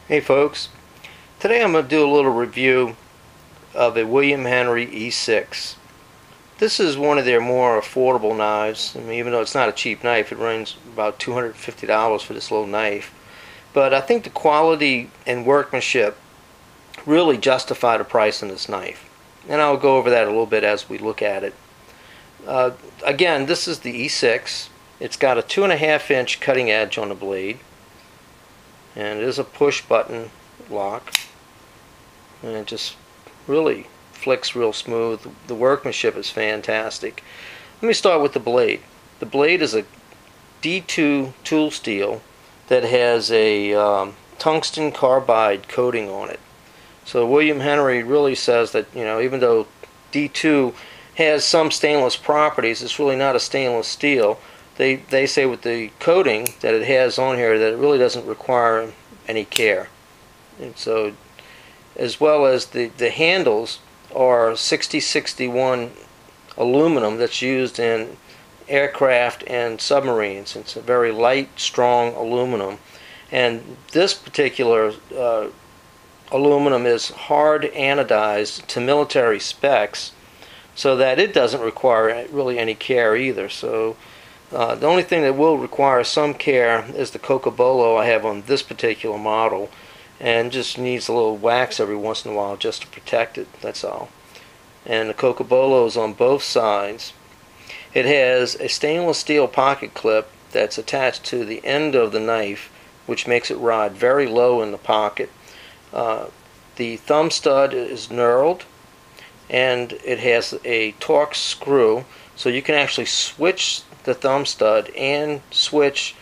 Hey folks, today I'm going to do a little review of a William Henry E6. This is one of their more affordable knives. I mean, even though it's not a cheap knife, it runs about $250 for this little knife. But I think the quality and workmanship really justify the price on this knife. And I'll go over that a little bit as we look at it. Again, this is the E6. It's got a 2.5-inch cutting edge on the blade. And it is a push button lock, and it just really flicks real smooth. The workmanship is fantastic. Let me start with the blade. The blade is a D2 tool steel that has a tungsten carbide coating on it. So William Henry really says that, even though D2 has some stainless properties, it's really not a stainless steel. They say with the coating that it has on here that it really doesn't require any care. And so, as well as the handles are 6061 aluminum that's used in aircraft and submarines. It's a very light, strong aluminum. And this particular aluminum is hard anodized to military specs so that it doesn't require really any care either. So the only thing that will require some care is the Cocobolo I have on this particular model, and just needs a little wax every once in a while just to protect it, that's all. And the Cocobolo is on both sides. It has a stainless steel pocket clip that's attached to the end of the knife, which makes it ride very low in the pocket. The thumb stud is knurled, and it has a Torx screw, so you can actually switch the thumb stud and switch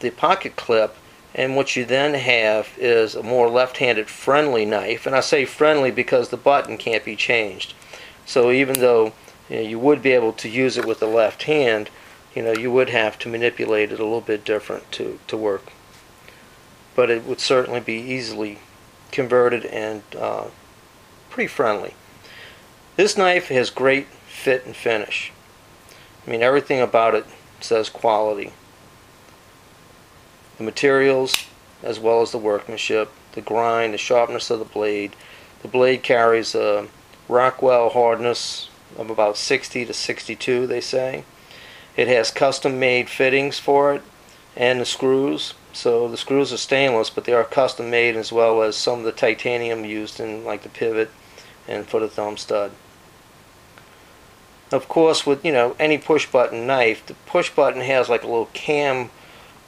the pocket clip, and what you then have is a more left-handed friendly knife. And I say friendly because the button can't be changed. So even though you would be able to use it with the left hand, you would have to manipulate it a little bit different to work. But it would certainly be easily converted and pretty friendly. This knife has great fit and finish. I mean, everything about it says quality. The materials, as well as the workmanship, the grind, the sharpness of the blade. The blade carries a Rockwell hardness of about 60 to 62, they say. It has custom-made fittings for it, and the screws. So the screws are stainless, but they are custom-made, as well as some of the titanium used in, like, the pivot and for the thumb stud. Of course, with any push button knife, the push button has like a little cam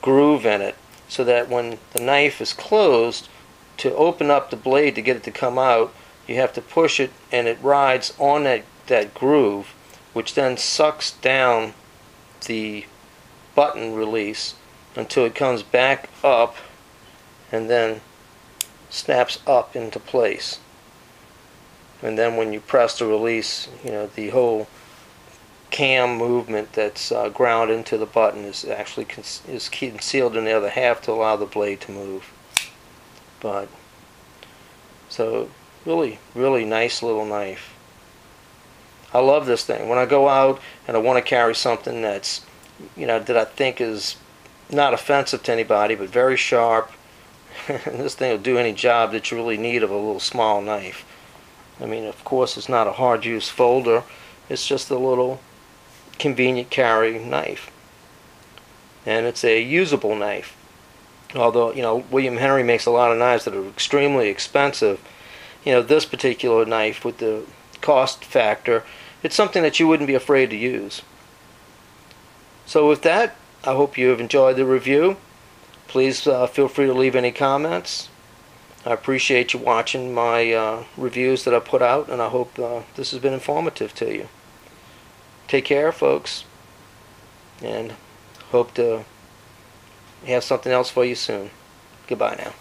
groove in it, so that when the knife is closed, to open up the blade to get it to come out, you have to push it, and it rides on that groove, which then sucks down the button release until it comes back up and then snaps up into place. And then when you press the release, the whole cam movement that's ground into the button is actually concealed in the other half to allow the blade to move. But so really nice little knife. I love this thing. When I go out and I want to carry something that's that I think is not offensive to anybody but very sharp, this thing will do any job that you really need of a little small knife. I mean, of course, it's not a hard use folder, it's just a little convenient carry knife, and it's a usable knife. Although William Henry makes a lot of knives that are extremely expensive, this particular knife, with the cost factor, it's something that you wouldn't be afraid to use. So with that, I hope you have enjoyed the review. Please feel free to leave any comments. I appreciate you watching my reviews that I put out, and I hope this has been informative to you. Take care, folks, and hope to have something else for you soon. Goodbye now.